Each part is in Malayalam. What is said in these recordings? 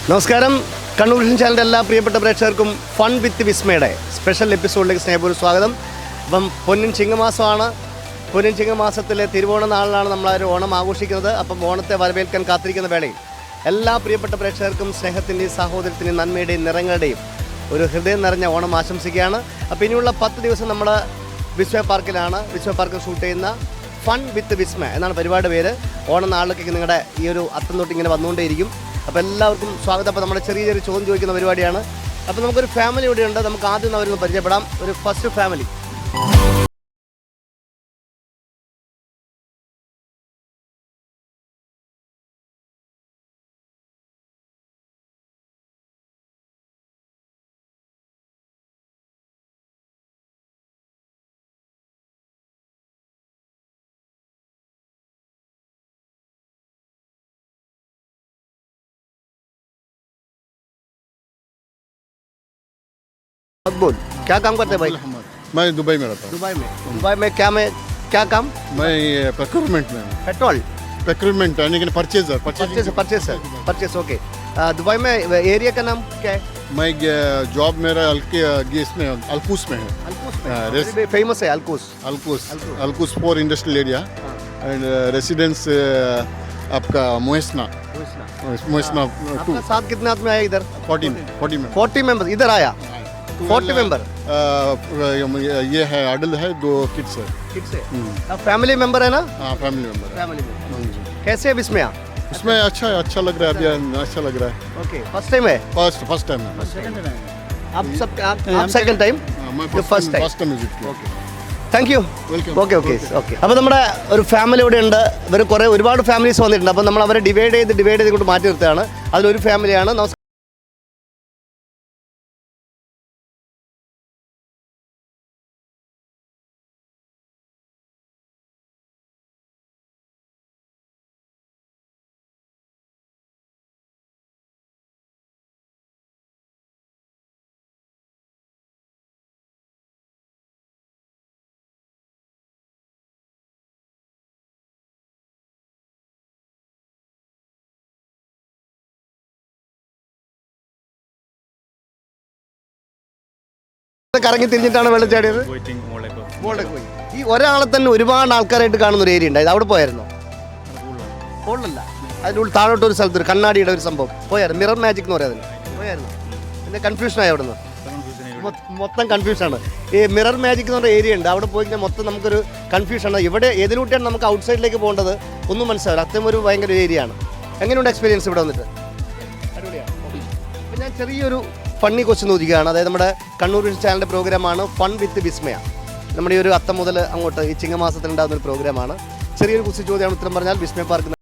നമസ്കാരം. കണ്ണൂർ വിഷൻ ചാനലിൻ്റെ എല്ലാ പ്രിയപ്പെട്ട പ്രേക്ഷകർക്കും ഫൺ വിത്ത് വിസ്മയുടെ സ്പെഷ്യൽ എപ്പിസോഡിലേക്ക് സ്നേഹപൂർവ്വം സ്വാഗതം. അപ്പം പൊന്നിൻ ചിങ്ങമാസമാണ്. പൊന്നിൻ ചിങ്ങമാസത്തിലെ തിരുവോണ നാളിലാണ് നമ്മളൊരു ഓണം ആഘോഷിക്കുന്നത്. അപ്പം ഓണത്തെ വരവേൽക്കാൻ കാത്തിരിക്കുന്ന വേളയിൽ എല്ലാ പ്രിയപ്പെട്ട പ്രേക്ഷകർക്കും സ്നേഹത്തിൻ്റെയും സഹോദരത്തിൻ്റെയും നന്മയുടെയും നിറങ്ങളുടെയും ഒരു ഹൃദയം നിറഞ്ഞ ഓണം ആശംസിക്കുകയാണ്. അപ്പോൾ ഇനിയുള്ള 10 ദിവസം നമ്മൾ വിസ്മയ പാർക്കിലാണ്. വിസ്മയ പാർക്കിൽ ഷൂട്ട് ചെയ്യുന്ന ഫൺ വിത്ത് വിസ്മയ എന്നാണ് പരിപാടിയുടെ പേര്. ഓണം നാളിലൊക്കെ നിങ്ങളുടെ ഈ ഒരു അത്തം തൊട്ട് ഇങ്ങനെ വന്നുകൊണ്ടേയിരിക്കും. അപ്പോൾ എല്ലാവർക്കും സ്വാഗതം. അപ്പോൾ നമ്മുടെ ചെറിയ ചോദ്യം ചോദിക്കുന്ന പരിപാടിയാണ്. അപ്പോൾ നമുക്കൊരു ഫാമിലി ഇവിടെയുണ്ട്. നമുക്ക് ആദ്യം അവരൊന്ന് പരിചയപ്പെടാം. ഒരു ഫസ്റ്റ് ഫാമിലി. मकबूल, क्या काम करते हैं भाई? मैं दुबई में रहता हूँ। दुबई में क्या काम? मैं प्रोक्योरमेंट में हूँ। पेट्रोल प्रोक्योरमेंट यानी कि परचेजर परचेस ओके. दुबई में एरिया का नाम क्या है? मैं जॉब मेरा इसमें अलकूस में है. फेमस है अलकूस. अलकूस 4 इंडस्ट्रियल एरिया एंड रेसिडेंस आपका मोहसना आपका साथ कितने आदमी आया इधर? 40 मेंबर इधर आया. 40 मेंबर. ये है अडल है, 2 किड्स है. अब फैमिली मेंबर है ना? हाँ फैमिली मेंबर है. कैसे है विस्मया? उसमें अच्छा लग रहा है. अभी अच्छा लग रहा है. ओके. फर्स्ट टाइम है? First time. आप second time? First time visit किया. Thank you. ഓക്കെ. അപ്പോൾ നമ്മുടെ ഒരു ഫാമിലി ഇവിടെ ഉണ്ട്. ഇവർ ഒരുപാട് ഫാമിലീസ് വന്നിട്ടുണ്ട്. അപ്പോൾ നമ്മൾ അവരെ ഡിവൈഡ് ചെയ്ത് കൊണ്ട് മാറ്റി നിർത്തുകയാണ്. അതിലൊരു ഫാമിലിയാണ്. നമസ്കാരം. കറങ്ങി തിരിഞ്ഞിട്ടാണ് വെള്ളം ചാടിയത്. ഈ ഒരാളെ തന്നെ ഒരുപാട് ആൾക്കാരായിട്ട് കാണുന്ന ഒരു ഏരിയ ഉണ്ട്. അവിടെ പോയായിരുന്നോ? ഹോളിലല്ല, അതിനുള്ളിൽ താഴോട്ട് ഒരു സ്ഥലത്ത് ഒരു കണ്ണാടിയുടെ ഒരു സംഭവം പോയായിരുന്നു. മിറർ മാജിക് എന്ന് പറയാം. പോയായിരുന്നു. പിന്നെ കൺഫ്യൂഷനായി അവിടെ നിന്ന് മൊത്തം കൺഫ്യൂഷനാണ്. ഈ മിറർ മാജിക് എന്ന് പറഞ്ഞ ഏരിയ ഉണ്ട്. അവിടെ പോയി കഴിഞ്ഞാൽ മൊത്തം നമുക്കൊരു കൺഫ്യൂഷനാണ്. ഇവിടെ ഏതിലൂട്ടിയാണ് നമുക്ക് ഔട്ട് സൈഡിലേക്ക് പോകേണ്ടത് ഒന്നും മനസ്സിലാവില്ല. അത്രയും ഒരു ഭയങ്കര ഏരിയ ആണ്. എങ്ങനെയുണ്ട് എക്സ്പീരിയൻസ് ഇവിടെ വന്നിട്ട്? അടിപൊളിയാണ്. അപ്പം ഞാൻ ചെറിയൊരു ഫണ്ണി ക്വസ്റ്റ്യൻ ചോദിക്കുകയാണ്. അതായത് നമ്മുടെ കണ്ണൂർ വിഷൻ ചാനലിൻ്റെ പ്രോഗ്രാമാണ് ഫൺ വിത്ത് വിസ്മയ. നമ്മുടെ ഈ ഒരു അത്തം മുതൽ അങ്ങോട്ട് ഈ ചിങ്ങമാസത്തിലുണ്ടാകുന്ന ഒരു പ്രോഗ്രാമാണ്. ചെറിയൊരു ക്വസ്റ്റ്യൻ ചോദ്യമാണ്. ഉത്തരം പറഞ്ഞാൽ വിസ്മയ പാർക്ക്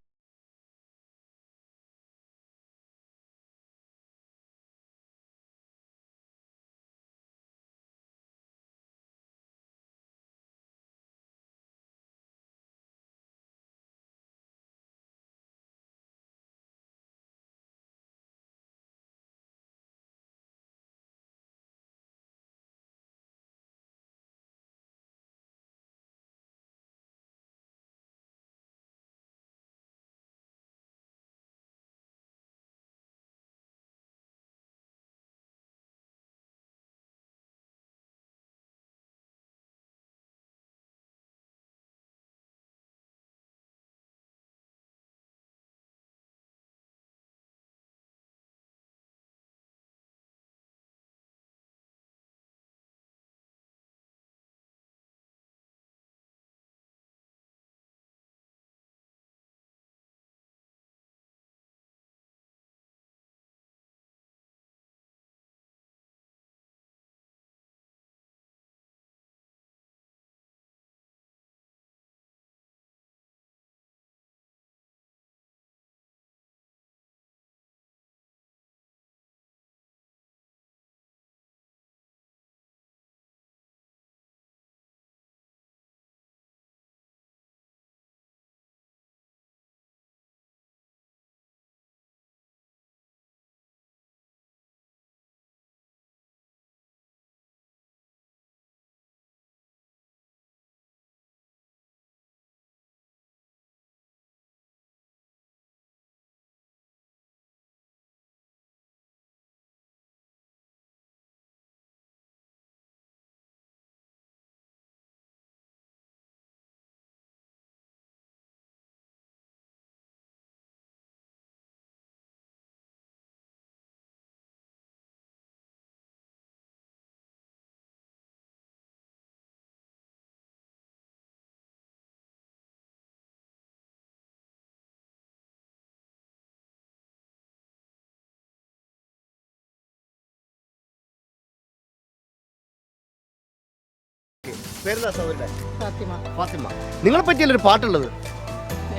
പേരെന്താ സഹോദരന്റെ? ഫാത്തിമ. ഫാത്തിമ. നിങ്ങളെ പറ്റിയല്ലേ ഒരു പാട്ടുള്ളത്?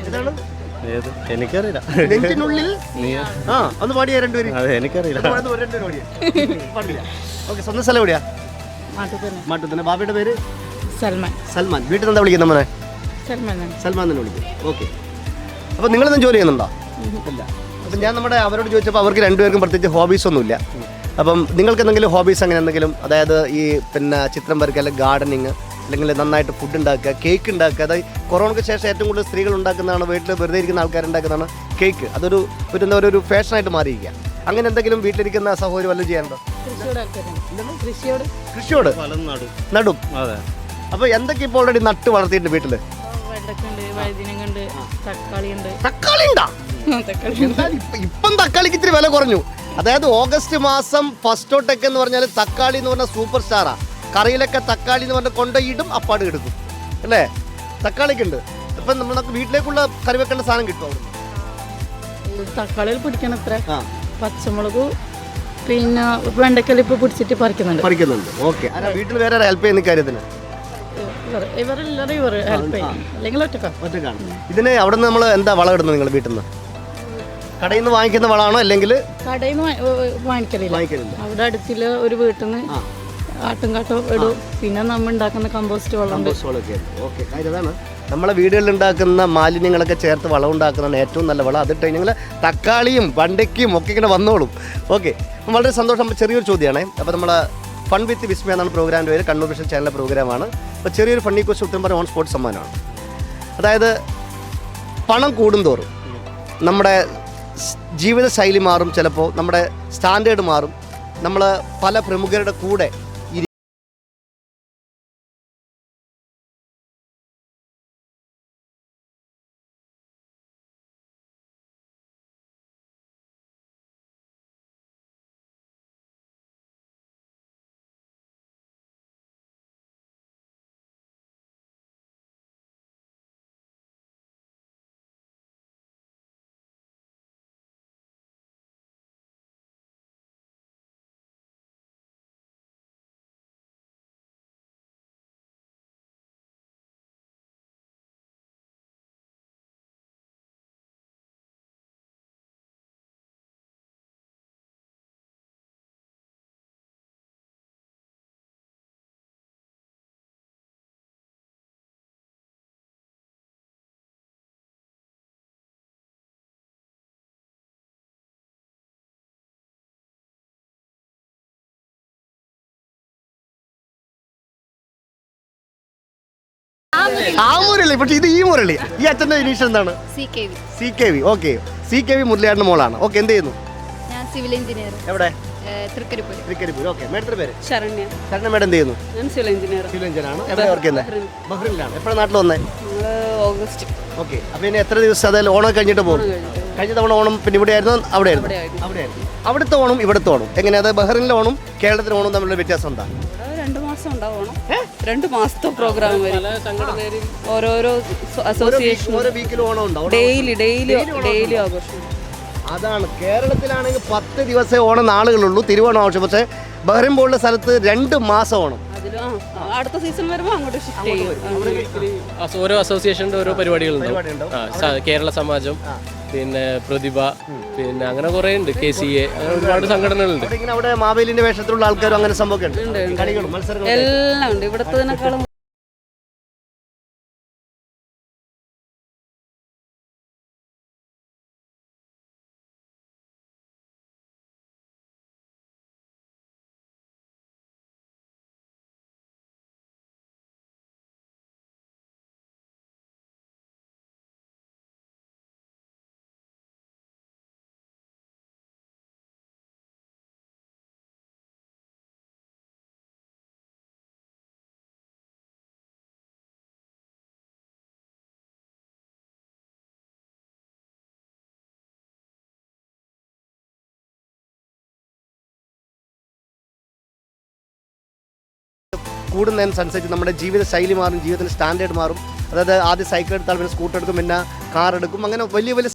ഏതാണ്? എനിക്കറിയില്ല. നെഞ്ചിനുള്ളിൽ ഒന്ന് പാടിയാ രണ്ടുപേരും? അതെ, എനിക്കറിയില്ല. പാടില്ല. ഓക്കെ, സ്വന്തം സ്ഥലം എവിടെയാ? മാട്ടു തന്നെ. ബാബയുടെ പേര് സൽമാൻ. സൽമാൻ. വീട്ടിൽ എന്താ വിളിക്കുന്നത് നമ്മളെ? സൽമാൻ തന്നെ വിളിക്കും. ഓക്കെ. അപ്പോൾ നിങ്ങളെന്തും ജോലി ചെയ്യുന്നുണ്ടോ? ഇല്ല. അപ്പം ഞാൻ അവരോട് ചോദിച്ചപ്പോൾ അവർക്ക് രണ്ടുപേർക്കും പ്രത്യേകിച്ച് ഹോബീസ് ഒന്നുമില്ല. അപ്പം നിങ്ങൾക്ക് എന്തെങ്കിലും ഹോബീസ് അങ്ങനെ എന്തെങ്കിലും, അതായത് ഈ പിന്നെ ചിത്രം വരയ്ക്കുക, അല്ലെങ്കിൽ ഗാർഡനിങ്, അല്ലെങ്കിൽ നന്നായിട്ട് ഫുഡ് ഉണ്ടാക്കുക, കേക്ക് ഉണ്ടാക്കുക? അതായത് കൊറോണയ്ക്ക് ശേഷം ഏറ്റവും കൂടുതൽ സ്ത്രീകൾ ഉണ്ടാക്കുന്നതാണ്, വീട്ടിൽ വെറുതെ ഇരിക്കുന്ന ആൾക്കാരുണ്ടാക്കുന്നതാണ് കേക്ക്. അതൊരു എന്താ ഒരു ഫാഷനായിട്ട് മാറിയിരിക്കുക. അങ്ങനെ എന്തെങ്കിലും വീട്ടിലിരിക്കുന്ന സഹോദരി വല്ലതും ചെയ്യാനുണ്ടോ? കൃഷിയോട് നടും. അതെ. അപ്പോൾ എന്തൊക്കെ ഇപ്പോൾ ഓൾറെഡി നട്ട് വളർത്തിയിട്ടുണ്ട് വീട്ടിൽ? തക്കാളി ഉണ്ടോ? ഇപ്പം തക്കാളിക്ക് ഇത്തിരി വില കുറഞ്ഞു. അതായത് ഓഗസ്റ്റ് മാസം ഫസ്റ്റ് തൊട്ടൊക്കെ എന്ന് പറഞ്ഞാൽ തക്കാളി എന്ന് പറഞ്ഞാൽ സൂപ്പർ സ്റ്റാറാ. കറിയിലൊക്കെ തക്കാളി എന്ന് പറഞ്ഞാൽ കൊണ്ടുപോയിടും, അപ്പാട് എടുക്കും അല്ലേ? തക്കാളിക്ക് ഉണ്ട്. ഇപ്പം നമുക്ക് വീട്ടിലേക്കുള്ള കറി വെക്കേണ്ട സാധനം കിട്ടും അവിടെ? തക്കാളിയിൽ പിടിക്കണത്ര, പച്ചമുളക് പിന്നെ വെണ്ടക്കൽ ഇപ്പൊ പിടിച്ചിട്ട് പറിക്കുന്നുണ്ട്. ഓക്കെ. വീട്ടിൽ വേറെ ഹെൽപ്പ് ചെയ്യുന്ന കാര്യത്തിന് ഒറ്റക്കാണ്. ഇതിന് അവിടെ നിന്ന് നമ്മൾ എന്താ വളം ഇടുന്നത്? നിങ്ങൾ വീട്ടിൽ നിന്ന് കടയിൽ നിന്ന് വാങ്ങിക്കുന്ന വളമാണോ, അല്ലെങ്കിൽ കടയിൽ നിന്ന് വാങ്ങിക്കലില്ല? അവിടെ അടുത്തില് ഒരു വീട്ടിൽ നിന്ന് ആട്ടുംകാട്ടോ ഇടും. പിന്നെ നമ്മൾ ഉണ്ടാക്കുന്ന കമ്പോസ്റ്റ് വളം. ഓക്കെ. അതാണ് നമ്മളെ വീടുകളിൽ ഉണ്ടാക്കുന്ന മാലിന്യങ്ങളൊക്കെ ചേർത്ത് വളം ഉണ്ടാക്കുന്നതാണ് ഏറ്റവും നല്ല വളം. അതിട്ട് കഴിഞ്ഞാൽ തക്കാളിയും വണ്ടയ്ക്കും ഒക്കെ ഇങ്ങനെ വന്നോളും. ഓക്കെ. വളരെ സന്തോഷം. ചെറിയൊരു ചോദ്യമാണ്. അപ്പോൾ നമ്മൾ ഫൺ വിത്ത് വിസ്മയ എന്നാണ് പ്രോഗ്രാമിൻ്റെ പേര്. കണ്ണൂർ വിഷൻ ചാനലിലെ പ്രോഗ്രാമാണ്. അപ്പോൾ ചെറിയൊരു ഫണ്ണി ക്വസ്റ്റ്യൻ ഉത്തരം പറയാൻ ഓൺ സ്പോട്ട് സമ്മാനമാണ്. അതായത് പണം കൂടുന്തോറും നമ്മുടെ ജീവിതശൈലി മാറും, ചിലപ്പോൾ നമ്മുടെ സ്റ്റാൻഡേർഡ് മാറും. നമ്മൾ പല പ്രമുഖരുടെ കൂടെ ആ മുരളി. പക്ഷേ ഇത് ഈ മുരളി. ഈ അച്ഛൻ്റെ ഇനീഷ്യൽ എന്താണ്? CKV. ഓക്കെ. CKV മുരളിയാടിന്റെ മോളാണ്. ഓക്കെ. എന്ത് ചെയ്യുന്നു? ഞാൻ സിവിൽ എഞ്ചിനീയർ. എവിടെ? തൃക്കരിപ്പൂർ. ഓക്കെ. മേഡത്തിന്റെ പേര്? ശരണ്യ. മേഡം എന്ത് ചെയ്യുന്നു? ഞാൻ സിവിൽ എഞ്ചിനീയർ. എവിടെ വർക്ക് ചെയ്യുന്നത്? ബഹ്റിനിലാണ്. എപ്പോഴാണ് നാട്ടിൽ വന്നേ? ഓഗസ്റ്റ്. ഓക്കെ. അപ്പോൾ ഇനി എത്ര ദിവസം? അതായത് ഓണം കഴിഞ്ഞിട്ട് പോകും? കഴിഞ്ഞ തവണ ഓണം പിന്നെ ഇവിടെ ആയിരുന്നു? അവിടെയായിരുന്നു. അവിടുത്തെ ഓണം ഇവിടുത്തെ ഓണം എങ്ങനെയാ? അത് ബഹ്റിനിലെ ഓണം കേരളത്തിലെ ഓണം തമ്മിലുള്ള വ്യത്യാസം എന്താ? 2 മാസം ഉണ്ടാവണം. 2 മാസത്തെ പ്രോഗ്രാം വരും. ഓരോരോ അസോസിയേഷൻ ഓരോ വീക്കിലും ഓണം ഉണ്ടാവും. ഡെയിലി ആഘോഷം. അതാണ്. കേരളത്തിലാണെങ്കിൽ 10 ദിവസമേ ഓണം നാളുകളുള്ളൂ, തിരുവോണം ആഘോഷം. പക്ഷേ ബഹ്റിൻ പോലുള്ള സ്ഥലത്ത് 2 മാസം ഓണം. അടുത്ത സീസൺ വരുമ്പോൾ അങ്ങോട്ട് ഷിഫ്റ്റ് ചെയ്യും. ഓരോ അസോസിയേഷൻ്റെ ഓരോ പരിപാടികളുണ്ടാവും. കേരള സമാജം, പിന്നെ പ്രതിഭ, പിന്നെ അങ്ങനെ കുറേ ഉണ്ട്. KCA, അങ്ങനെ ഒരുപാട് സംഘടനകളുണ്ട്. അവിടെ മാവേലിന്റെ വേഷത്തിലുള്ള ആൾക്കാരും അങ്ങനെ സംഭവമൊക്കെ ഉണ്ട്. കളികളും മത്സരങ്ങളും എല്ലാം ഉണ്ട്. ഇവിടത്തേക്കാളും കൂടുന്നതിനനുസരിച്ച് നമ്മുടെ ജീവിത ശൈലി മാറും, ജീവിതത്തിൻ്റെ സ്റ്റാൻഡേർഡ് മാറും. അതായത് ആദ്യം സൈക്കിൾ എടുത്താൽ പിന്നെ സ്കൂട്ടർ എടുക്കും, പിന്നെ കാർ എടുക്കും. അങ്ങനെ വലിയ വലിയ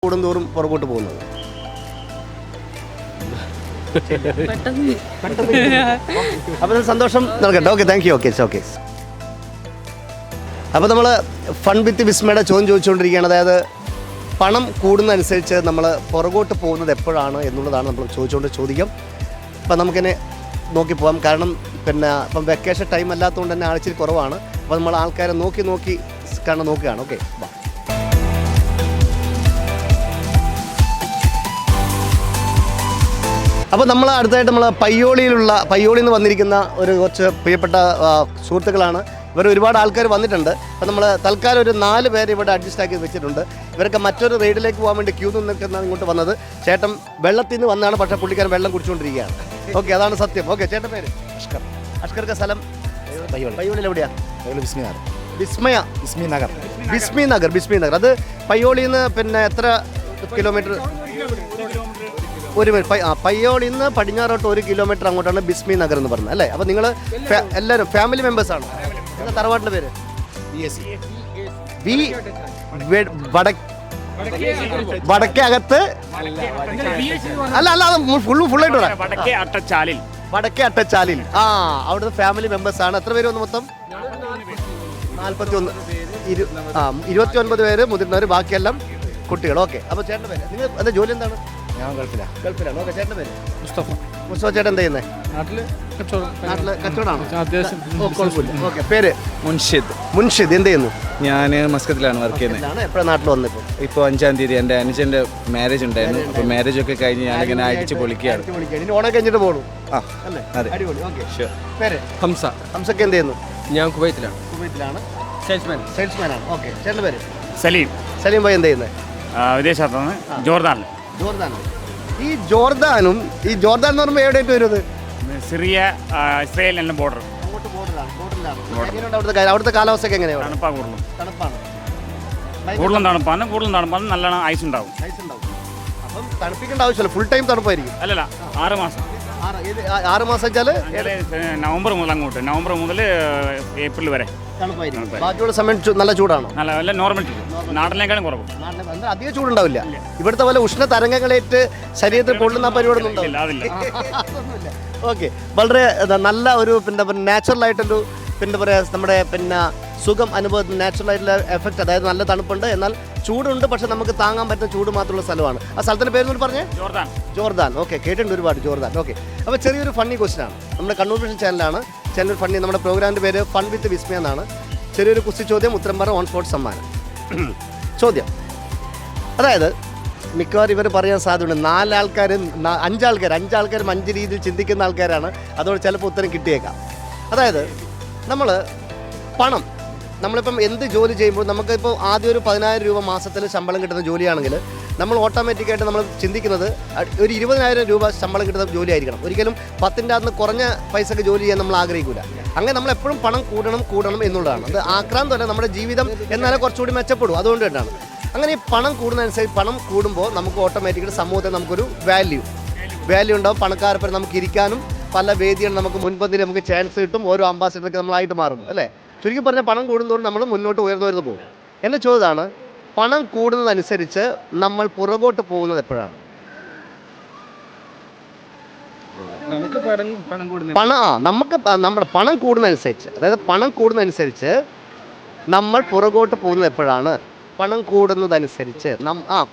കൂടുന്തോറും പുറകോട്ട് പോകുന്നത്? അപ്പോൾ സന്തോഷം നൽകട്ടെ. Okay, thank you. ഓക്കെ. അപ്പോൾ നമ്മൾ ഫൺ വിത്ത് വിസ്മയുടെ ചോദ്യം ചോദിച്ചുകൊണ്ടിരിക്കുകയാണ്. അതായത് പണം കൂടുന്നതനുസരിച്ച് നമ്മൾ പുറകോട്ട് പോകുന്നത് എപ്പോഴാണ് എന്നുള്ളതാണ് നമ്മൾ ചോദിക്കാം. അപ്പം നമുക്കിനെ നോക്കി പോകാം. കാരണം ഇപ്പം വെക്കേഷൻ ടൈം അല്ലാത്തതുകൊണ്ട് തന്നെ ആഴ്ചയിൽ കുറവാണ്. അപ്പോൾ നമ്മൾ ആൾക്കാരെ നോക്കി നോക്കുകയാണ്. ഓക്കെ, അപ്പോൾ നമ്മൾ അടുത്തായിട്ട് നമ്മൾ പയ്യോളിയിൽ നിന്ന് വന്നിരിക്കുന്ന കുറച്ച് പ്രിയപ്പെട്ട സുഹൃത്തുക്കളാണ്. ഇവർ ഒരുപാട് ആൾക്കാർ വന്നിട്ടുണ്ട്. അപ്പോൾ നമ്മൾ തൽക്കാലം ഒരു 4 പേര് ഇവിടെ അഡ്ജസ്റ്റ് ആക്കി വെച്ചിട്ടുണ്ട്. ഇവരൊക്കെ മറ്റൊരു റൈഡിലേക്ക് പോകാൻ വേണ്ടി ക്യൂ നിൽക്കുന്നതാണ് ഇങ്ങോട്ട് വന്നത്. ചേട്ടൻ വെള്ളത്തിൽ നിന്ന് വന്നതാണ്, പക്ഷേ പുള്ളിക്കാരൻ വെള്ളം കുടിച്ചുകൊണ്ടിരിക്കുകയാണ്. ഓക്കെ, അതാണ് സത്യം. ഓക്കെ, ചേട്ടൻ പേര് അഷ്കർക്ക്. സ്ഥലം പയ്യോളിയിൽ എവിടെയാണ്? ബിസ്മി നഗർ. അത് പയ്യോളിയിൽ നിന്ന് എത്ര കിലോമീറ്റർ? പയ്യോളിൽ നിന്ന് പടിഞ്ഞാറോട്ട് 1 കിലോമീറ്റർ അങ്ങോട്ടാണ് ബിസ്മി നഗർ എന്ന് പറഞ്ഞത് അല്ലേ? അപ്പോൾ നിങ്ങൾ എല്ലാവരും ഫാമിലി മെമ്പേഴ്സാണ്. എന്താ തറവാട്ടിൻ്റെ പേര്? വടക്കേ അകത്ത് അല്ല അത് ഫുള്ളായിട്ട് പറയാം. വടക്കേ അട്ടച്ചാലിൽ. അവിടുത്തെ ഫാമിലി മെമ്പേഴ്സാണ്. എത്ര പേര് വന്നു മൊത്തം? 29 പേര് മുതിർന്നവർ, ബാക്കിയെല്ലാം കുട്ടികൾ. ഓക്കെ, അപ്പോൾ ചേട്ടൻ്റെ പേര്? നിങ്ങൾ എന്താ ജോലി എന്താണ്? ഞാൻ ഗൾഫിലാണ്. ഓക്കെ, ചേട്ടൻ്റെ പേര്? മുസ്തഫ ചേട്ടൻ എന്താ ചെയ്യുന്നത്? നാട്ടില് കച്ചവടമാണോ? അത്യാവശ്യം. ഓക്കെ, പേര്? മുൻഷിദ്. എന്ത് ചെയ്യുന്നു? ഞാൻ മസ്കത്തിലാണ് വർക്ക് ചെയ്യുന്നത്. എപ്പോഴാണ് നാട്ടിൽ വന്നിപ്പോൾ? ഇപ്പോൾ 5-ാം തീയതി എൻ്റെ അനുജൻ്റെ മാരേജ് ഉണ്ടായിരുന്നു. അപ്പോൾ മാരേജ് ഒക്കെ കഴിഞ്ഞ് ഞാനിങ്ങനെ അടിച്ച് പൊളിക്കുകയാണ്. ഓണൊക്കെ കഴിഞ്ഞിട്ട് പോകണം. അതെ. പേര്? ഹംസക്ക് എന്ത് ചെയ്യുന്നു? ഞാൻ കുവൈത്തിലാണ്. സെയിൽസ്മാൻ ആണ്. ഓക്കെ, ചേട്ടൻ്റെ പേര്? സലീം ഭായി. എന്ത് ചെയ്യുന്നത്? വിദേശത്താണ്, ജോർദാൻ. ഈ ജോർദാൻ എന്ന് പറയുമ്പോൾ എവിടെയായിട്ട് വരുന്നത്? സിറിയ ഇസ്രായേലിന്റെ ബോർഡർ. അവിടുത്തെ കാലാവസ്ഥയൊക്കെ എങ്ങനെയാണ്? തണുപ്പാണ്. കൂടുതലും തണുപ്പാണ്. നല്ലോണം ഐസ് ഉണ്ടാവും. അപ്പം തണുപ്പിക്കേണ്ട ആവശ്യമില്ല, ഫുൾ ടൈം തണുപ്പായിരിക്കും. അല്ലല്ല, 6 മാസം. 6 മാസം വെച്ചാൽ നവംബർ മുതൽ അങ്ങോട്ട്, നവംബർ മുതൽ ഏപ്രിൽ വരെ തണുപ്പായിരിക്കും. ബാക്കിയുള്ള സമയം നല്ല ചൂടാണോ? നല്ല നോർമൽ ചൂട്, നാട്ടിലേക്കാളും കുറവ്. അധികം ചൂടുണ്ടാവില്ല. ഇവിടുത്തെ പോലെ ഉഷ്ണ തരംഗങ്ങളേറ്റ് ശരീരത്തിൽ കൊള്ളുന്ന പരിപാടി അതില്ല. ഓക്കെ, വളരെ നല്ല ഒരു നാച്ചുറൽ ആയിട്ടൊരു നമ്മുടെ സുഖം അനുഭവം, നാച്ചുറൽ ആയിട്ടുള്ള എഫക്റ്റ്. അതായത് നല്ല തണുപ്പുണ്ട്, എന്നാൽ ചൂടുണ്ട്, പക്ഷെ നമുക്ക് താങ്ങാൻ പറ്റുന്ന ചൂട് മാത്രമുള്ള സ്ഥലമാണ്. ആ സ്ഥലത്തിൻ്റെ പേര് പറഞ്ഞേ? ജോർദാൻ. ഓക്കെ, കേട്ടിട്ടുണ്ട് ഒരുപാട്, ജോർദാൻ. ഓക്കെ, അപ്പോൾ ചെറിയൊരു ഫണ്ണി ക്വസ്റ്റ്യൻ ആണ്. നമ്മുടെ കണ്ണൂർ വിഷൻ ചാനലാണ്. Channel funny. നമ്മുടെ പ്രോഗ്രാമിൻ്റെ പേര് ഫൺ വിത്ത് വിസ്മയ എന്നാണ്. ചെറിയൊരു കുസ്തി ചോദ്യം, ഉത്തരം പറ, ഓൺ സ്പോട്ട് സമ്മാനം. ചോദ്യം, അതായത് മിക്കവാറും ഇവർ പറയാൻ സാധ്യതയുണ്ട് 4 ആൾക്കാർ 5 ആൾക്കാരും 5 രീതിയിൽ ചിന്തിക്കുന്ന ആൾക്കാരാണ്. അതുകൊണ്ട് ചിലപ്പോൾ ഉത്തരം കിട്ടിയേക്കാം. അതായത് നമ്മളിപ്പം എന്ത് ജോലി ചെയ്യുമ്പോൾ നമുക്കിപ്പോൾ ആദ്യം ഒരു 10,000 രൂപ മാസത്തിൽ ശമ്പളം കിട്ടുന്ന ജോലിയാണെങ്കിൽ നമ്മൾ ഓട്ടോമാറ്റിക്കായിട്ട് നമ്മൾ ചിന്തിക്കുന്നത് ഒരു 20,000 രൂപ ശമ്പളം കിട്ടുന്ന ജോലി ആയിരിക്കണം. ഒരിക്കലും 10ൻ്റെ അകത്ത് കുറഞ്ഞ പൈസക്ക് ജോലി ചെയ്യാൻ നമ്മൾ ആഗ്രഹിക്കില്ല. അങ്ങനെ നമ്മൾ എപ്പോഴും പണം കൂടണം എന്നുള്ളതാണ്. അത് ആക്രാന്തമല്ല, നമ്മുടെ ജീവിതം എന്നാലും കുറച്ചുകൂടി മെച്ചപ്പെടും. അതുകൊണ്ട് തന്നെയാണ് അങ്ങനെ ഈ പണം കൂടുന്നതനുസരിച്ച് പണം കൂടുമ്പോൾ നമുക്ക് ഓട്ടോമാറ്റിക്കലി സമൂഹത്തിൽ നമുക്കൊരു വാല്യൂ ഉണ്ടാവും. പണക്കാരപ്പരം നമുക്ക് ഇരിക്കാനും പല വേദികൾ നമുക്ക് മുൻപന്തിൽ നമുക്ക് ചാൻസ് കിട്ടും. ഓരോ അംബാസിഡർക്ക് നമ്മളായിട്ട് മാറും അല്ലേ? ചുരുക്കി പറഞ്ഞാൽ പണം കൂടുന്നതോടെ നമ്മൾ മുന്നോട്ട് ഉയർന്നു പോകും. എൻ്റെ ചോദ്യമാണ്, പണം കൂടുന്നതനുസരിച്ച് നമ്മൾ പുറകോട്ട് പോകുന്നത് എപ്പോഴാണ്? നമ്മുടെ പണം കൂടുന്നതനുസരിച്ച്, അതായത് പണം കൂടുന്നതനുസരിച്ച് നമ്മൾ പുറകോട്ട് പോകുന്നത് എപ്പോഴാണ്? പണം കൂടുന്നതനുസരിച്ച്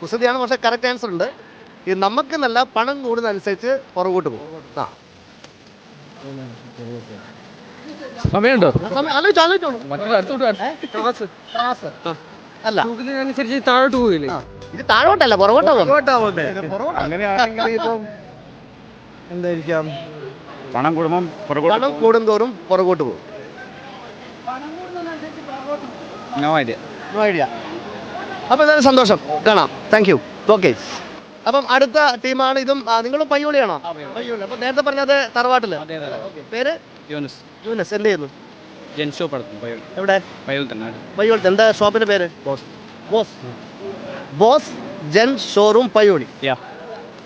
കുസൃതിയാണ്, പക്ഷേ കറക്റ്റ് ആൻസർ ഉണ്ട്. ഇത് നമുക്ക് നല്ല പണം കൂടുന്നതനുസരിച്ച് പുറകോട്ട് പോകും. സമയമുണ്ടോ? അല്ല, താഴോട്ട് പോയില്ലേ? ഇത് താഴോട്ടല്ല, പുറകോട്ടാ. അങ്ങനെയാണെങ്കിൽ ഇപ്പം എന്തായിരിക്കാം? പണം കൂടുന്തോറും പുറകോട്ട് പോകും. No idea. അപ്പോൾ എന്തായാലും സന്തോഷം, കാണാം. Thank you. ഓക്കെ, അപ്പം അടുത്ത ടീമാണ്. ഇതും നിങ്ങളും പയ്യോളിയാണോ? പയ്യോളി. അപ്പോൾ നേരത്തെ പറഞ്ഞത് തറവാട്ടില്. പേര്? യൂനസ്. എന്ത് ചെയ്യുന്നു? എവിടെ? പയ്യോളി. എന്താ ഷോപ്പിന്റെ പേര്? Boss Gen showroom Payyoli.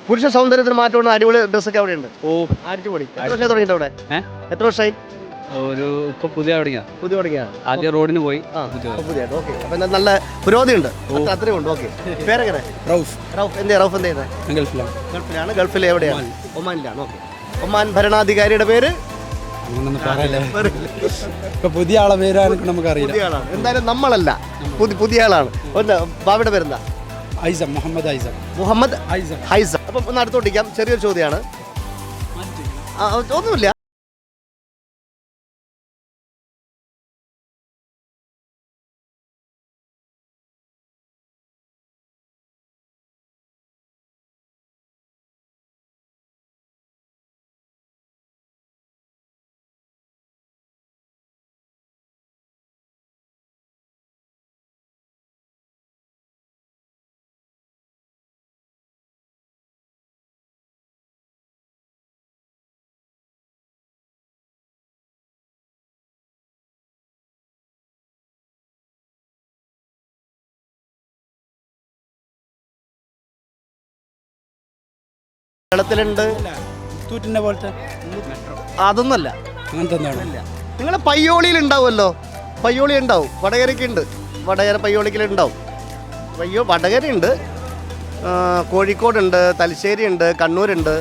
പുരുഷ സൗന്ദര്യത്തിന് മാറ്റമുള്ള അടിപൊളി ഡ്രസ്സൊക്കെ അവിടെ ഉണ്ട്. അടിപൊളി. എത്ര വർഷമായി തുടങ്ങിയിട്ട് അവിടെ? എത്ര വർഷമായി? ഒരു ഇപ്പോൾ പുതിയ തുടങ്ങിയ പുതിയ തുടങ്ങിയാണ് ആദ്യം റോഡിന് പോയി പുതിയായിട്ട്. ഓക്കെ, അപ്പം എന്താ നല്ല പുരോഗതിയുണ്ട്, അത്രയും ഉണ്ട്. ഓക്കെ, പേരെങ്ങനെ? റൌഫ് റൌഫ് റൌഫ് എന്ത് ചെയ്യുന്നത്? ഗൾഫിലാണ്. ഗൾഫിലാണ്. ഗൾഫിൽ എവിടെയാണ്? ഒമാനിലാണ്. ഓക്കെ, ഒമാൻ ഭരണാധികാരിയുടെ പേര്? അങ്ങനൊന്നും പറയല്ലേ, ഇപ്പൊ പുതിയ ആളെ പേരാണ് നമുക്കറിയില്ല. പുതിയ ആളാണ്, എന്തായാലും നമ്മളല്ല, പുതിയ ആളാണ്. ഒന്ന് ബാബയുടെ പേരെന്താ? ഐസം, മുഹമ്മദ് ഐസം. മുഹമ്മദ് ഐസം. ഹൈസം. അപ്പം ഒന്ന് അടുത്തോട്ടിക്കാം, ചെറിയൊരു ചോദ്യമാണ്. ഒന്നുമില്ല. കേരളത്തിലുണ്ട്. തൂറ്റിന്റെ പോലത്തെ അതൊന്നല്ല. അങ്ങനത്തെ എന്താണ്? നിങ്ങളെ പയ്യോളിയിൽ ഉണ്ടാവുമല്ലോ, പയ്യോളി ഉണ്ടാവും. വടകരയ്ക്ക് ഉണ്ട്, വടകര പയ്യോളിക്കൽ ഉണ്ടാവും. വടകരയുണ്ട്, കോഴിക്കോടുണ്ട്, തലശ്ശേരി ഉണ്ട്, കണ്ണൂരുണ്ട്.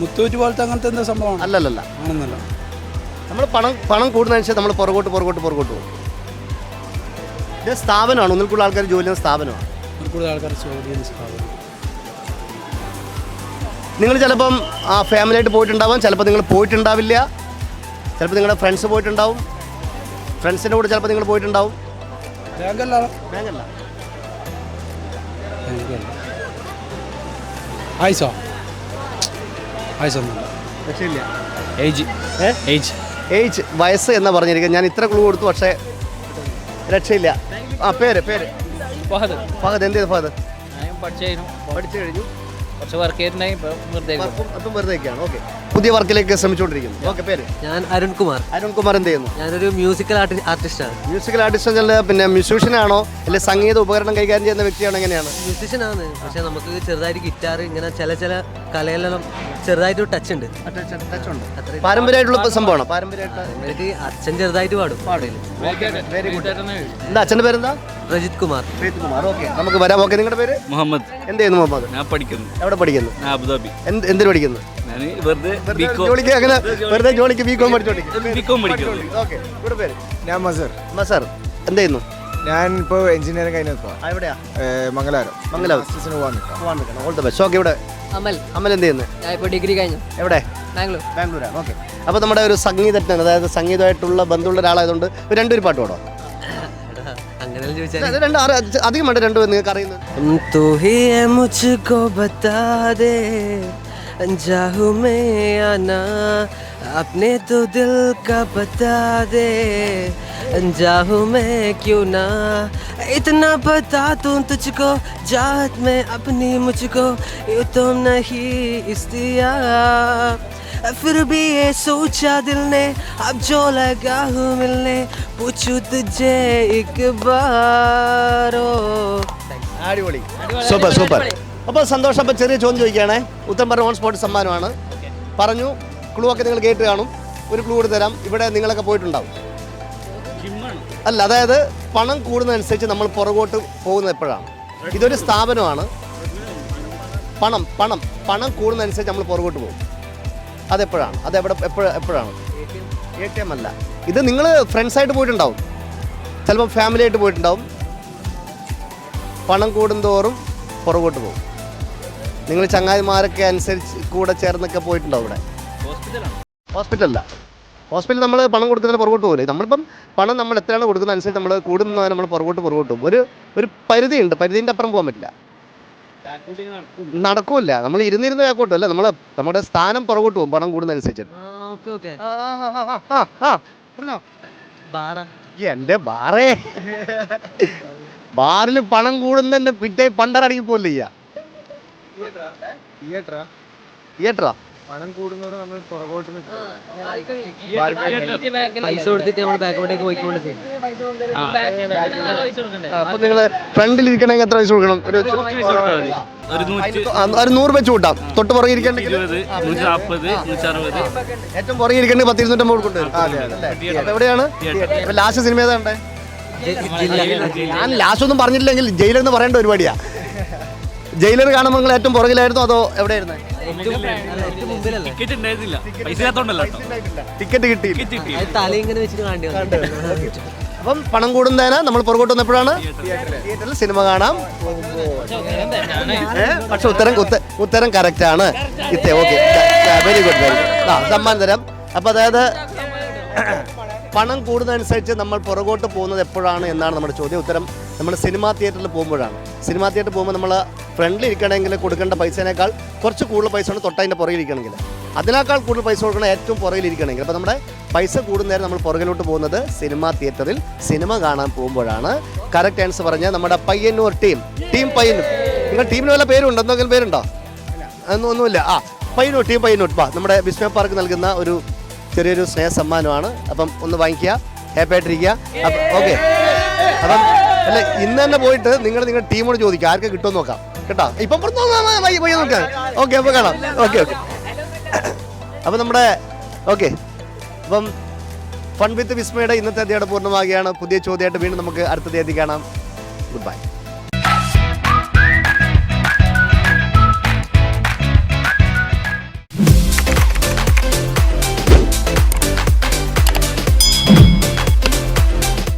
മുത്തൂറ്റ് പോലത്തെ അങ്ങനത്തെ എന്താ സംഭവം? അല്ലല്ല, ആണെന്നല്ല. നമ്മൾ പണം കൂടുന്നതനുസരിച്ച് നമ്മൾ പുറകോട്ട് പോകും. ഇത് സ്ഥാപനമാണ്, ഒന്നിൽ കൂടുതൽ ആൾക്കാർ ജോലി ചെയ്യുന്ന സ്ഥാപനമാണ്. കൂടുതൽ ആൾക്കാർ ജോലി ചെയ്യുന്ന സ്ഥാപനം. നിങ്ങൾ ചിലപ്പം ഫാമിലിയായിട്ട് പോയിട്ടുണ്ടാവാം, ചിലപ്പോൾ നിങ്ങൾ പോയിട്ടുണ്ടാവില്ല, ചിലപ്പോൾ നിങ്ങളുടെ ഫ്രണ്ട്സ് പോയിട്ടുണ്ടാവും, ഫ്രണ്ട്സിൻ്റെ കൂടെ ചിലപ്പോൾ നിങ്ങൾ പോയിട്ടുണ്ടാവും. ബാങ്കല്ല. ബാങ്കല്ല. ഐസോ ഐസൊന്നുമില്ല. രക്ഷയില്ല. ഏജ് വയസ്സ് എന്നാ പറഞ്ഞിരിക്കുന്നത്. ഞാൻ ഇത്ര ക്ലൂ കൊടുത്തു, പക്ഷേ രക്ഷയില്ല. പേര് ഫഹദ്. എന്ത് ചെയ്തു ഫഹദ്? പഠിച്ചു കഴിഞ്ഞു, കുറച്ച് വർക്ക് ചെയ്തിട്ടുണ്ടെങ്കിൽ അതും വെറുതെയൊക്കെയാണ്. ഓക്കെ, പുതിയ വർക്കിലേക്ക് ശ്രമിച്ചുകൊണ്ടിരിക്കുന്നു. ഓക്കെ, പേര്? ഞാൻ അരുൺകുമാർ. എന്ത് ചെയ്യുന്നു? ഞാനൊരു മ്യൂസിക്കൽ ആർട്ടിസ്റ്റാണ്. മ്യൂസിക്കൽ ആർട്ടിസ്റ്റ് അല്ല, പിന്നെ മ്യൂസീഷ്യനാണോ അല്ലെ സംഗീത ഉപകരണം കൈകാര്യം ചെയ്യുന്ന വ്യക്തിയാണോ, എങ്ങനെയാണ്? മ്യൂസിഷ്യനാണ്, പക്ഷെ നമുക്ക് ചെറുതായിട്ട് ഗിറ്റാർ ഇങ്ങനെ ചില കലയിലെല്ലാം ചെറുതായിട്ട് ടച്ച് ഉണ്ട്. പാരമ്പര്യമായിട്ടുള്ള സംഭവമാണോ? എനിക്ക് അച്ഛൻ ചെറുതായിട്ട് പാടും. Very good. എന്താ അച്ഛൻ്റെ പേരെന്താ? രജിത് കുമാർ. ഓക്കെ, നമുക്ക് വരാം. ഓക്കെ, നിങ്ങളുടെ പേര്? മുഹമ്മദ്. എന്ത് ചെയ്യുന്നു മുഹമ്മദ്? ഞാൻ പഠിക്കുന്നു. എവിടെ പഠിക്കുന്നു? അബുദാബി. എന്തിനു പഠിക്കുന്നു? ജോലിക്ക് അങ്ങനെ വെറുതെ ജോലിക്ക് ബികോം പഠിച്ചോണ്ടിരിക്കുന്നു. ഓക്കെ, ഇവിടെ പേര്? ഞാൻ മസർ. എന്ത് ചെയ്യുന്നു? ഞാൻ ഇപ്പോൾ എഞ്ചിനീയറിംഗ് കഴിഞ്ഞ് നിൽക്കുക. എവിടെയാ? മംഗലാപുരം. പോകാൻ നിൽക്കണം. All the best. ഓക്കെ, ഇവിടെ അമൽ എന്ത് ചെയ്യുന്നു? ഞാൻ ഇപ്പോൾ ഡിഗ്രി കഴിഞ്ഞു. എവിടെ? ബാംഗ്ലൂരാണ്. ഓക്കെ, അപ്പോൾ നമ്മുടെ ഒരു സംഗീതജ്ഞൻ, അതായത് സംഗീതമായിട്ടുള്ള ബന്ധമുള്ള ഒരാളായതുകൊണ്ട് രണ്ടൊരു പാട്ട് പാടോ? അങ്ങനെ ചോദിച്ചാൽ അധികം വേണ്ട, രണ്ടുപേരും നിങ്ങൾക്ക് അറിയുന്നത്. जाहू में आना अपने तो दिल का बता दे, जाहू में क्यों ना इतना बता दूं तुझको, चाहत में अपनी मुझको यूँ तो नहीं इस्तिया, फिर भी ये सोचा दिल ने अब जो लगा हूँ मिलने, पूछूं तुझे एक बार. അടിപൊളി, സൂപ്പർ. അപ്പോൾ സന്തോഷം. അപ്പോൾ ചെറിയ ചോദ്യം ചോദിക്കുകയാണേ, ഉത്തരം പറഞ്ഞ ഓൺ സ്പോട്ട് സമ്മാനമാണ്. പറഞ്ഞു, ക്ലൂ ഒക്കെ നിങ്ങൾ കേട്ട് കാണും. ഒരു ക്ലൂ കൂടി തരാം. ഇവിടെ നിങ്ങളൊക്കെ പോയിട്ടുണ്ടാവും. അല്ല, അതായത് പണം കൂടുന്നതനുസരിച്ച് നമ്മൾ പുറകോട്ട് പോകുന്നത് എപ്പോഴാണ്? ഇതൊരു സ്ഥാപനമാണ്. പണം കൂടുന്നതനുസരിച്ച് നമ്മൾ പുറകോട്ട് പോകും. അതെപ്പോഴാണ്? എപ്പോഴാണ്? ATM അല്ല. ഇത് നിങ്ങൾ ഫ്രണ്ട്സായിട്ട് പോയിട്ടുണ്ടാവും, ചിലപ്പോൾ ഫാമിലി ആയിട്ട് പോയിട്ടുണ്ടാവും. പണം കൂടുന്തോറും പുറകോട്ട് പോകും. നിങ്ങൾ ചങ്ങാതിമാരൊക്കെ അനുസരിച്ച് കൂടെ ചേർന്നൊക്കെ പോയിട്ടുണ്ടാവും. ഇവിടെ ഹോസ്പിറ്റലല്ല. ഹോസ്പിറ്റലിൽ നമ്മൾ പണം കൊടുക്കുന്നതിന് പുറകോട്ട് പോകില്ലേ. നമ്മളിപ്പം പണം നമ്മൾ എത്രയാണ് കൊടുക്കുന്നത് അനുസരിച്ച് നമ്മൾ കൂടുന്നതിന് നമ്മൾ പുറകോട്ട് പോകും. ഒരു പരിധിയുണ്ട്, പരിധീൻ്റെ അപ്പുറം പോകാൻ പറ്റില്ല. നടക്കൂല. നമ്മൾ ഇരുന്നിരുന്ന് ബാക്കോട്ടും അല്ല, നമ്മുടെ സ്ഥാനം പുറകോട്ട് പോകും പണം കൂടുന്നതനുസരിച്ച്. എൻ്റെ ബാറിൽ പണം കൂടുന്നതിൻ്റെ പിറ്റേ പണ്ടറടങ്ങി പോലെ തിയേറ്ററാ. പണം കൂടുന്നതോടെ നമ്മൾ പുറകോട്ട് പൈസ കൊടുത്തിട്ട് നമ്മൾ ബാക്കോട്ടേക്ക് പോയിക്കൊണ്ട് അപ്പൊ നിങ്ങൾ ഫ്രണ്ടിൽ ഇരിക്കണമെങ്കിൽ എത്ര പൈസ കൊടുക്കണം? ഒരു 100 വെച്ച് കൂട്ടാം. തൊട്ട് പുറകെ ഇരിക്കണമെങ്കിൽ ഏറ്റവും പുറകെ ഇരിക്കണമെങ്കിൽ 10-250 കൊടുക്കേണ്ടി. എവിടെയാണ് ലാസ്റ്റ് സിനിമ ഏതാ കണ്ടേ? ഞാൻ ലാസ്റ്റ് ഒന്നും പറഞ്ഞിട്ടില്ലെങ്കിൽ ജയിലർ എന്ന് പറയേണ്ട പരിപാടിയാ. ജയിലർ കാണുമ്പോൾ നിങ്ങൾ ഏറ്റവും പുറകിലായിരുന്നു അതോ എവിടെയായിരുന്നു? ടിക്കറ്റ് കിട്ടി. തലയിങ്ങനെ വെച്ചിട്ട് കാണ്ടി. അപ്പം പണം കൂടുന്നതിന് നമ്മൾ പുറകോട്ട് വന്നപ്പോഴാണ് തിയേറ്ററിൽ സിനിമ കാണാം. പക്ഷെ ഉത്തരം കറക്റ്റ് ആണ്. Okay, very good, very good. സമ്മാനം തരാം. അപ്പൊ അതായത് പണം കൂടുന്നതനുസരിച്ച് നമ്മൾ പുറകോട്ട് പോകുന്നത് എപ്പോഴാണ് എന്നാണ് നമ്മുടെ ചോദ്യം. ഉത്തരം നമ്മൾ സിനിമാ തിയേറ്ററിൽ പോകുമ്പോഴാണ്. സിനിമാ തിയേറ്ററിൽ പോകുമ്പോൾ നമ്മൾ ഫ്രണ്ടിൽ ഇരിക്കണമെങ്കിൽ കൊടുക്കേണ്ട പൈസേനേക്കാൾ കുറച്ച് കൂടുതൽ പൈസ കൊണ്ട് തൊട്ടതിൻ്റെ പുറകിൽ ഇരിക്കണമെങ്കിൽ അതിനേക്കാൾ കൂടുതൽ പൈസ കൊടുക്കണം ഏറ്റവും പുറകിൽ ഇരിക്കണമെങ്കിൽ. അപ്പോൾ നമ്മുടെ പൈസ കൂടുന്നേരം നമ്മൾ പുറകിലോട്ട് പോകുന്നത് സിനിമാ തിയേറ്ററിൽ സിനിമ കാണാൻ പോകുമ്പോഴാണ്. കറക്റ്റ് ആൻസർ പറഞ്ഞാൽ നമ്മുടെ പയ്യന്നൂർ ടീം പയ്യന്നൂർ. നിങ്ങൾ ടീമിന് വല്ല പേരുണ്ടോ? എന്തെങ്കിലും പേരുണ്ടോ? ഒന്നുമില്ല. പയ്യന്നൂർ ടീം പയ്യന്നൂർ. നമ്മുടെ വിസ്മയ പാർക്ക് നൽകുന്ന ഒരു ചെറിയൊരു സ്നേഹ സമ്മാനമാണ്. അപ്പം ഒന്ന് വാങ്ങിക്കുക, ഹാപ്പി ആയിട്ടിരിക്കുക. ഓക്കെ, അപ്പം അല്ല ഇന്ന് തന്നെ പോയിട്ട് നിങ്ങളുടെ ടീമോട് ചോദിക്കുക ആർക്ക് കിട്ടുമെന്ന് നോക്കാം കേട്ടോ. ഇപ്പം നോക്കാം. ഓക്കെ, അപ്പോൾ കാണാം. ഓക്കെ. അപ്പം നമ്മുടെ ഓക്കെ, അപ്പം ഫൺ വിത്ത് വിസ്മയുടെ ഇന്നത്തെ അധ്യായം പൂർണ്ണമാകുകയാണ്. പുതിയ ചോദ്യമായിട്ട് വീണ്ടും നമുക്ക് അടുത്ത തീയതി കാണാം. Good bye.